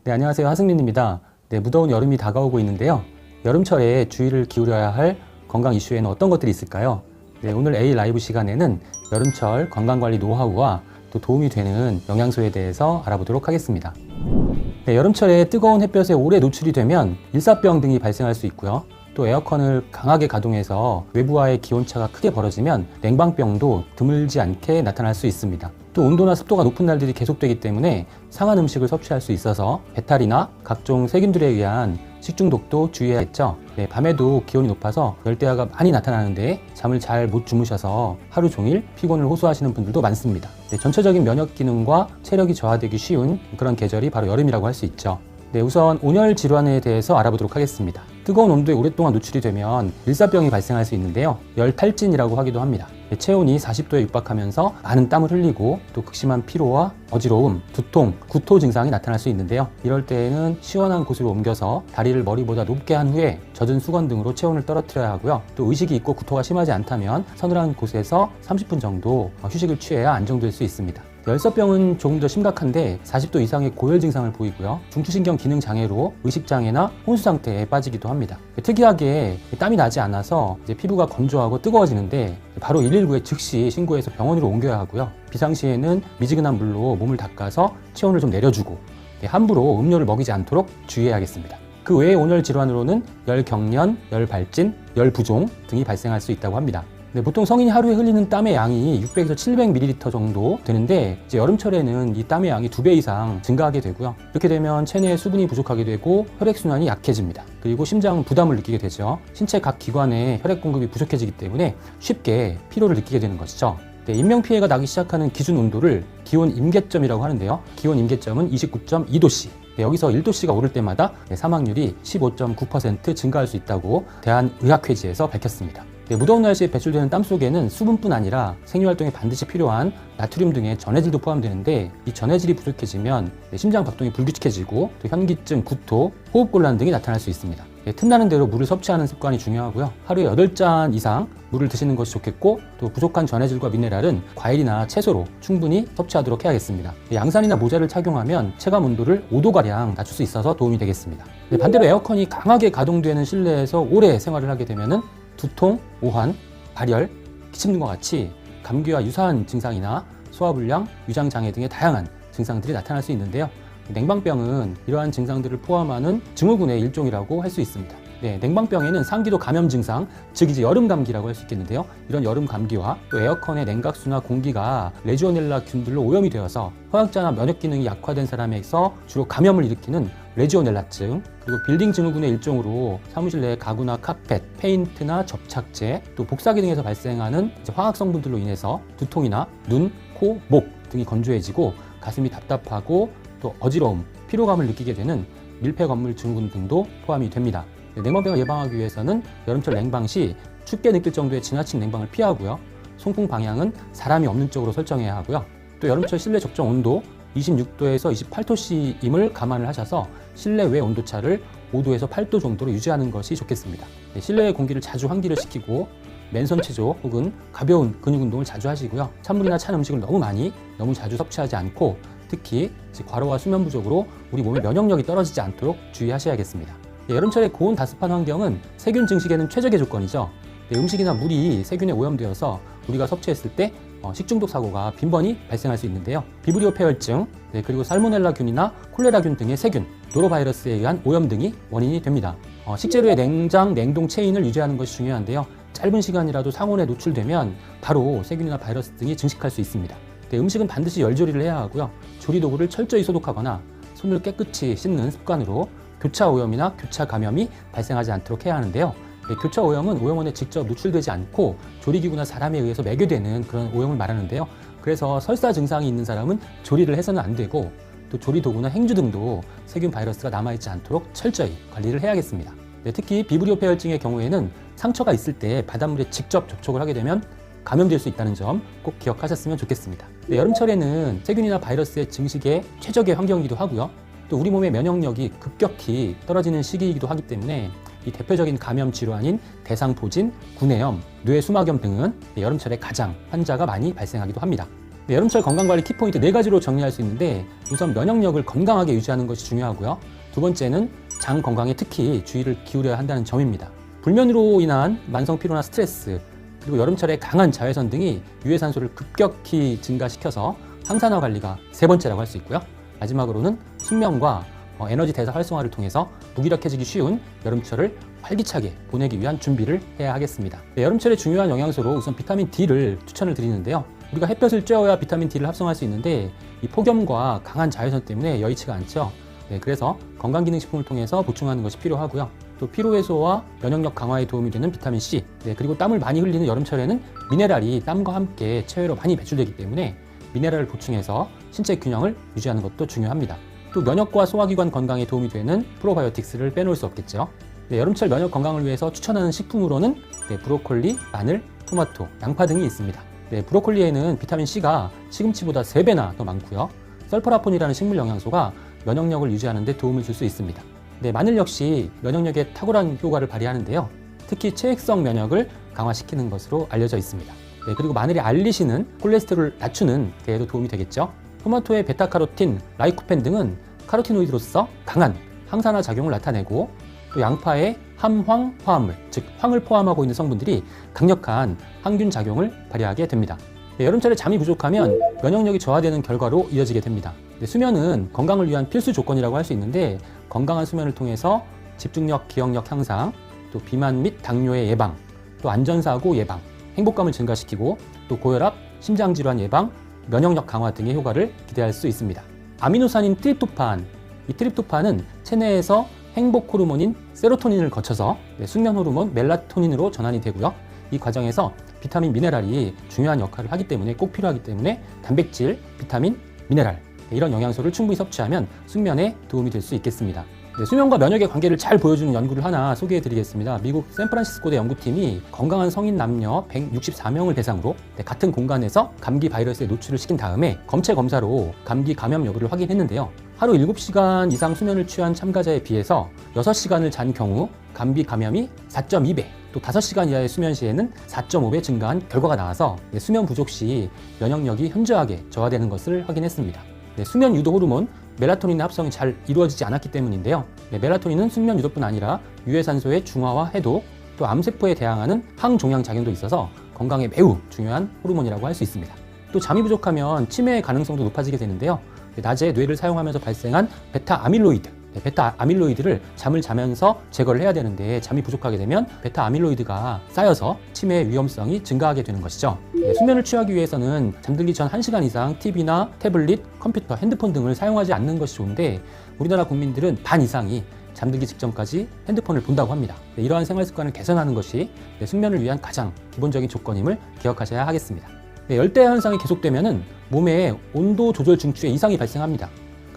네, 안녕하세요. 하승민입니다. 네, 무더운 여름이 다가오고 있는데요. 여름철에 주의를 기울여야 할 건강 이슈에는 어떤 것들이 있을까요? 네, 오늘 A 라이브 시간에는 여름철 건강관리 노하우와 또 도움이 되는 영양소에 대해서 알아보도록 하겠습니다. 네, 여름철에 뜨거운 햇볕에 오래 노출이 되면 일사병 등이 발생할 수 있고요. 또 에어컨을 강하게 가동해서 외부와의 기온차가 크게 벌어지면 냉방병도 드물지 않게 나타날 수 있습니다. 또 온도나 습도가 높은 날들이 계속되기 때문에 상한 음식을 섭취할 수 있어서 배탈이나 각종 세균들에 의한 식중독도 주의해야겠죠. 네, 밤에도 기온이 높아서 열대야가 많이 나타나는데 잠을 잘 못 주무셔서 하루 종일 피곤을 호소하시는 분들도 많습니다. 네, 전체적인 면역 기능과 체력이 저하되기 쉬운 그런 계절이 바로 여름이라고 할 수 있죠. 네, 우선 온열 질환에 대해서 알아보도록 하겠습니다. 뜨거운 온도에 오랫동안 노출이 되면 일사병이 발생할 수 있는데요. 열탈진이라고 하기도 합니다. 체온이 40도에 육박하면서 많은 땀을 흘리고 또 극심한 피로와 어지러움, 두통, 구토 증상이 나타날 수 있는데요. 이럴 때에는 시원한 곳으로 옮겨서 다리를 머리보다 높게 한 후에 젖은 수건 등으로 체온을 떨어뜨려야 하고요. 또 의식이 있고 구토가 심하지 않다면 서늘한 곳에서 30분 정도 휴식을 취해야 안정될 수 있습니다. 열사병은 조금 더 심각한데 40도 이상의 고열 증상을 보이고요. 중추신경 기능 장애로 의식장애나 혼수 상태에 빠지기도 합니다. 특이하게 땀이 나지 않아서 피부가 건조하고 뜨거워지는데 바로 119에 즉시 신고해서 병원으로 옮겨야 하고요. 비상시에는 미지근한 물로 몸을 닦아서 체온을 좀 내려주고 함부로 음료를 먹이지 않도록 주의해야겠습니다. 그 외의 온열 질환으로는 열경련, 열발진, 열부종 등이 발생할 수 있다고 합니다. 네, 보통 성인이 하루에 흘리는 땀의 양이 600에서 700ml 정도 되는데 이제 여름철에는 이 땀의 양이 2배 이상 증가하게 되고요. 이렇게 되면 체내에 수분이 부족하게 되고 혈액순환이 약해집니다. 그리고 심장 부담을 느끼게 되죠. 신체 각 기관에 혈액 공급이 부족해지기 때문에 쉽게 피로를 느끼게 되는 것이죠. 네, 인명피해가 나기 시작하는 기준 온도를 기온 임계점이라고 하는데요. 기온 임계점은 29.2도씨. 네, 여기서 1도씨가 오를 때마다 사망률이 15.9% 증가할 수 있다고 대한의학회지에서 밝혔습니다. 네, 무더운 날씨에 배출되는 땀 속에는 수분뿐 아니라 생리활동에 반드시 필요한 나트륨 등의 전해질도 포함되는데 이 전해질이 부족해지면 심장 박동이 불규칙해지고 또 현기증, 구토, 호흡곤란 등이 나타날 수 있습니다. 네, 틈나는 대로 물을 섭취하는 습관이 중요하고요. 하루에 8잔 이상 물을 드시는 것이 좋겠고 또 부족한 전해질과 미네랄은 과일이나 채소로 충분히 섭취하도록 해야겠습니다. 네, 양산이나 모자를 착용하면 체감 온도를 5도가량 낮출 수 있어서 도움이 되겠습니다. 네, 반대로 에어컨이 강하게 가동되는 실내에서 오래 생활을 하게 되면 두통, 오한, 발열, 기침 등과 같이 감기와 유사한 증상이나 소화불량, 위장장애 등의 다양한 증상들이 나타날 수 있는데요. 냉방병은 이러한 증상들을 포함하는 증후군의 일종이라고 할 수 있습니다. 네, 냉방병에는 상기도 감염 증상, 즉 이제 여름 감기라고 할 수 있겠는데요. 이런 여름 감기와 또 에어컨의 냉각수나 공기가 레지오넬라 균들로 오염이 되어서 허약자나 면역 기능이 약화된 사람에서 주로 감염을 일으키는 레지오넬라증, 그리고 빌딩 증후군의 일종으로 사무실 내 가구나 카펫, 페인트나 접착제, 또 복사기 등에서 발생하는 화학 성분들로 인해서 두통이나 눈, 코, 목 등이 건조해지고 가슴이 답답하고 또 어지러움, 피로감을 느끼게 되는 밀폐 건물 증후군 등도 포함이 됩니다. 냉방병을 예방하기 위해서는 여름철 냉방 시 춥게 느낄 정도의 지나친 냉방을 피하고요. 송풍 방향은 사람이 없는 쪽으로 설정해야 하고요. 또 여름철 실내 적정 온도 26도에서 28도씨임을 감안을 하셔서 실내 외 온도차를 5도에서 8도 정도로 유지하는 것이 좋겠습니다. 실내의 공기를 자주 환기를 시키고 맨손 체조 혹은 가벼운 근육 운동을 자주 하시고요. 찬물이나 찬 음식을 너무 자주 섭취하지 않고 특히 과로와 수면 부족으로 우리 몸의 면역력이 떨어지지 않도록 주의하셔야겠습니다. 여름철의 고온 다습한 환경은 세균 증식에는 최적의 조건이죠. 음식이나 물이 세균에 오염되어서 우리가 섭취했을 때 식중독 사고가 빈번히 발생할 수 있는데요. 비브리오 폐혈증, 그리고 살모넬라균이나 콜레라균 등의 세균, 노로바이러스에 의한 오염 등이 원인이 됩니다. 식재료의 냉장, 냉동 체인을 유지하는 것이 중요한데요. 짧은 시간이라도 상온에 노출되면 바로 세균이나 바이러스 등이 증식할 수 있습니다. 음식은 반드시 열조리를 해야 하고요. 조리도구를 철저히 소독하거나 손을 깨끗이 씻는 습관으로 교차 오염이나 교차 감염이 발생하지 않도록 해야 하는데요. 교차 오염은 오염원에 직접 노출되지 않고 조리기구나 사람에 의해서 매개되는 그런 오염을 말하는데요. 그래서 설사 증상이 있는 사람은 조리를 해서는 안 되고 또 조리도구나 행주 등도 세균 바이러스가 남아있지 않도록 철저히 관리를 해야겠습니다. 특히 비브리오 폐혈증의 경우에는 상처가 있을 때 바닷물에 직접 접촉을 하게 되면 감염될 수 있다는 점 꼭 기억하셨으면 좋겠습니다. 여름철에는 세균이나 바이러스의 증식에 최적의 환경이기도 하고요. 또 우리 몸의 면역력이 급격히 떨어지는 시기이기도 하기 때문에 이 대표적인 감염 질환인 대상포진, 구내염, 뇌수막염 등은 여름철에 가장 환자가 많이 발생하기도 합니다. 네, 여름철 건강관리 키포인트 4가지로 정리할 수 있는데 우선 면역력을 건강하게 유지하는 것이 중요하고요. 두 번째는 장 건강에 특히 주의를 기울여야 한다는 점입니다. 불면으로 인한 만성 피로나 스트레스 그리고 여름철에 강한 자외선 등이 유해산소를 급격히 증가시켜서 항산화 관리가 세 번째라고 할 수 있고요. 마지막으로는 숙면과 에너지 대사 활성화를 통해서 무기력해지기 쉬운 여름철을 활기차게 보내기 위한 준비를 해야 하겠습니다. 네, 여름철에 중요한 영양소로 우선 비타민 D를 추천을 드리는데요. 우리가 햇볕을 쬐어야 비타민 D를 합성할 수 있는데 이 폭염과 강한 자외선 때문에 여의치가 않죠. 네, 그래서 건강기능식품을 통해서 보충하는 것이 필요하고요. 또 피로 해소와 면역력 강화에 도움이 되는 비타민 C, 네, 그리고 땀을 많이 흘리는 여름철에는 미네랄이 땀과 함께 체외로 많이 배출되기 때문에 미네랄을 보충해서 신체 균형을 유지하는 것도 중요합니다. 또 면역과 소화기관 건강에 도움이 되는 프로바이오틱스를 빼놓을 수 없겠죠. 네, 여름철 면역 건강을 위해서 추천하는 식품으로는 브로콜리, 마늘, 토마토, 양파 등이 있습니다. 네, 브로콜리에는 비타민 C가 시금치보다 3배나 더 많고요. 설퍼라폰이라는 식물 영양소가 면역력을 유지하는 데 도움을 줄 수 있습니다. 네, 마늘 역시 면역력에 탁월한 효과를 발휘하는데요. 특히 체액성 면역을 강화시키는 것으로 알려져 있습니다. 네, 그리고 마늘이 알리시는 콜레스테롤을 낮추는 데에도 도움이 되겠죠. 토마토의 베타카로틴, 라이코펜 등은 카로티노이드로서 강한 항산화 작용을 나타내고 또 양파의 함황 화합물, 즉 황을 포함하고 있는 성분들이 강력한 항균 작용을 발휘하게 됩니다. 네, 여름철에 잠이 부족하면 면역력이 저하되는 결과로 이어지게 됩니다. 네, 수면은 건강을 위한 필수 조건이라고 할 수 있는데 건강한 수면을 통해서 집중력, 기억력 향상, 또 비만 및 당뇨의 예방, 또 안전사고 예방, 행복감을 증가시키고 또 고혈압, 심장질환 예방, 면역력 강화 등의 효과를 기대할 수 있습니다. 아미노산인 트립토판, 이 트립토판은 체내에서 행복 호르몬인 세로토닌을 거쳐서 숙면 호르몬 멜라토닌으로 전환이 되고요. 이 과정에서 비타민, 미네랄이 중요한 역할을 하기 때문에 꼭 필요하기 때문에 단백질, 비타민, 미네랄 이런 영양소를 충분히 섭취하면 숙면에 도움이 될 수 있겠습니다. 네, 수면과 면역의 관계를 잘 보여주는 연구를 하나 소개해 드리겠습니다. 미국 샌프란시스코대 연구팀이 건강한 성인 남녀 164명을 대상으로 같은 공간에서 감기 바이러스에 노출을 시킨 다음에 검체 검사로 감기 감염 여부를 확인했는데요. 하루 7시간 이상 수면을 취한 참가자에 비해서 6시간을 잔 경우 감기 감염이 4.2배, 또 5시간 이하의 수면 시에는 4.5배 증가한 결과가 나와서 수면 부족 시 면역력이 현저하게 저하되는 것을 확인했습니다. 수면 유도 호르몬 멜라토닌의 합성이 잘 이루어지지 않았기 때문인데요. 멜라토닌은 숙면 유도뿐 아니라 유해산소의 중화와 해독, 또 암세포에 대항하는 항종양 작용도 있어서 건강에 매우 중요한 호르몬이라고 할 수 있습니다. 또 잠이 부족하면 치매의 가능성도 높아지게 되는데요. 낮에 뇌를 사용하면서 발생한 베타 아밀로이드, 베타 아밀로이드를 잠을 자면서 제거를 해야 되는데 잠이 부족하게 되면 베타 아밀로이드가 쌓여서 치매의 위험성이 증가하게 되는 것이죠. 수면을 취하기 위해서는 잠들기 전 1시간 이상 TV나 태블릿, 컴퓨터, 핸드폰 등을 사용하지 않는 것이 좋은데 우리나라 국민들은 반 이상이 잠들기 직전까지 핸드폰을 본다고 합니다. 이러한 생활 습관을 개선하는 것이 숙면을 위한 가장 기본적인 조건임을 기억하셔야 하겠습니다. 열대 현상이 계속되면 몸에 온도 조절 중추에 이상이 발생합니다.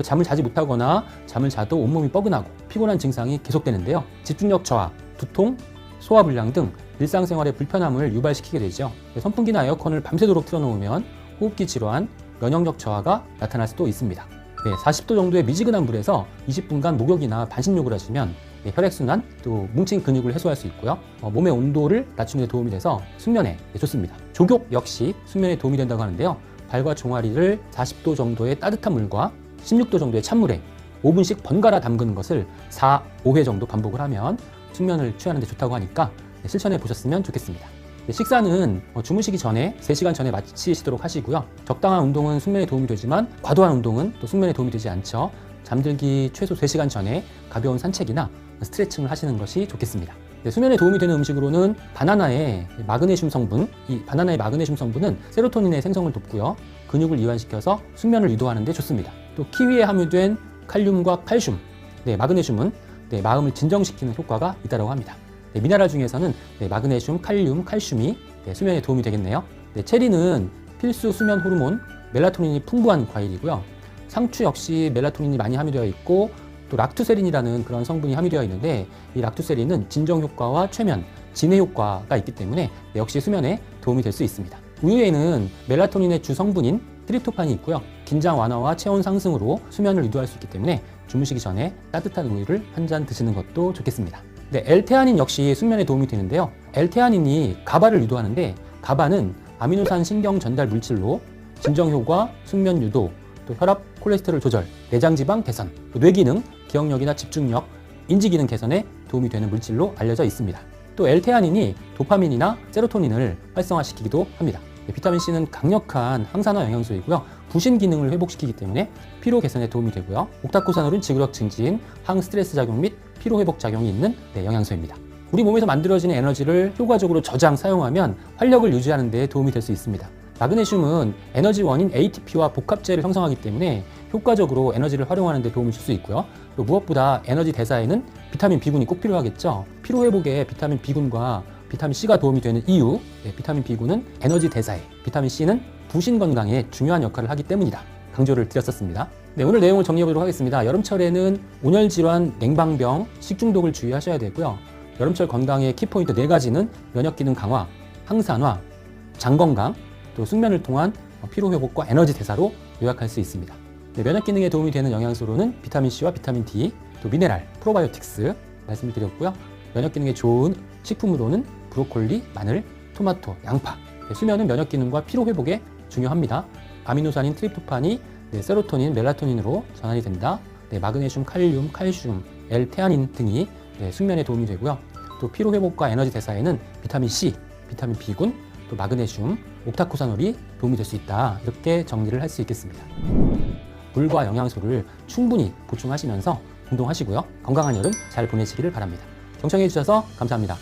잠을 자지 못하거나 잠을 자도 온몸이 뻐근하고 피곤한 증상이 계속되는데요. 집중력 저하, 두통, 소화불량 등 일상생활의 불편함을 유발시키게 되죠. 선풍기나 에어컨을 밤새도록 틀어놓으면 호흡기 질환, 면역력 저하가 나타날 수도 있습니다. 40도 정도의 미지근한 물에서 20분간 목욕이나 반신욕을 하시면 혈액순환, 또 뭉친 근육을 해소할 수 있고요. 몸의 온도를 낮추는 데 도움이 돼서 숙면에 좋습니다. 조욕 역시 숙면에 도움이 된다고 하는데요. 발과 종아리를 40도 정도의 따뜻한 물과 16도 정도의 찬물에 5분씩 번갈아 담그는 것을 4, 5회 정도 반복을 하면 숙면을 취하는 데 좋다고 하니까 실천해 보셨으면 좋겠습니다. 식사는 주무시기 전에 3시간 전에 마치시도록 하시고요. 적당한 운동은 숙면에 도움이 되지만 과도한 운동은 또 숙면에 도움이 되지 않죠. 잠들기 최소 3시간 전에 가벼운 산책이나 스트레칭을 하시는 것이 좋겠습니다. 수면에 도움이 되는 음식으로는 바나나의 마그네슘 성분, 이 바나나의 마그네슘 성분은 세로토닌의 생성을 돕고요. 근육을 이완시켜서 숙면을 유도하는 데 좋습니다. 또 키위에 함유된 칼륨과 칼슘, 마그네슘은 마음을 진정시키는 효과가 있다고 합니다. 미네랄 중에서는 마그네슘, 칼륨, 칼슘이 수면에 도움이 되겠네요. 체리는 필수 수면 호르몬 멜라토닌이 풍부한 과일이고요. 상추 역시 멜라토닌이 많이 함유되어 있고 또 락투세린이라는 그런 성분이 함유되어 있는데 이 락투세린은 진정 효과와 최면, 진해 효과가 있기 때문에 역시 수면에 도움이 될 수 있습니다. 우유에는 멜라토닌의 주 성분인 트립토판이 있고요. 긴장 완화와 체온 상승으로 수면을 유도할 수 있기 때문에 주무시기 전에 따뜻한 우유를 한 잔 드시는 것도 좋겠습니다. L테아닌 역시 숙면에 도움이 되는데요. L테아닌이 가바를 유도하는데 가바는 아미노산 신경 전달 물질로 진정 효과, 숙면 유도, 또 혈압, 콜레스테롤 조절, 내장 지방 개선, 또 뇌 기능, 기억력이나 집중력, 인지 기능 개선에 도움이 되는 물질로 알려져 있습니다. 또 L테아닌이 도파민이나 세로토닌을 활성화시키기도 합니다. 비타민 C는 강력한 항산화 영양소이고요. 부신 기능을 회복시키기 때문에 피로 개선에 도움이 되고요. 옥타코사놀은 지구력 증진, 항스트레스 작용 및 피로 회복 작용이 있는 영양소입니다. 우리 몸에서 만들어지는 에너지를 효과적으로 저장, 사용하면 활력을 유지하는 데 도움이 될 수 있습니다. 마그네슘은 에너지 원인 ATP와 복합재를 형성하기 때문에 효과적으로 에너지를 활용하는 데 도움을 줄 수 있고요. 또 무엇보다 에너지 대사에는 비타민 B군이 꼭 필요하겠죠. 피로 회복에 비타민 B군과 비타민 C가 도움이 되는 이유, 비타민 B군은 에너지 대사에, 비타민 C는 부신 건강에 중요한 역할을 하기 때문이다. 강조를 드렸었습니다. 오늘 내용을 정리해보도록 하겠습니다. 여름철에는 온열 질환, 냉방병, 식중독을 주의하셔야 되고요. 여름철 건강의 키포인트 4가지는 면역 기능 강화, 항산화, 장 건강, 또 숙면을 통한 피로 회복과 에너지 대사로 요약할 수 있습니다. 면역 기능에 도움이 되는 영양소로는 비타민 C와 비타민 D, 또 미네랄, 프로바이오틱스 말씀을 드렸고요. 면역 기능에 좋은 식품으로는 브로콜리, 마늘, 토마토, 양파. 수면은 면역 기능과 피로 회복에 중요합니다. 아미노산인 트립토판이 세로토닌, 멜라토닌으로 전환이 된다. 마그네슘, 칼륨, 칼슘, L테아닌 등이 숙면에 도움이 되고요. 또 피로 회복과 에너지 대사에는 비타민 C, 비타민 B군, 또 마그네슘, 옥타코사놀이 도움이 될 수 있다. 이렇게 정리를 할 수 있겠습니다. 물과 영양소를 충분히 보충하시면서 운동하시고요. 건강한 여름 잘 보내시기를 바랍니다. 경청해 주셔서 감사합니다.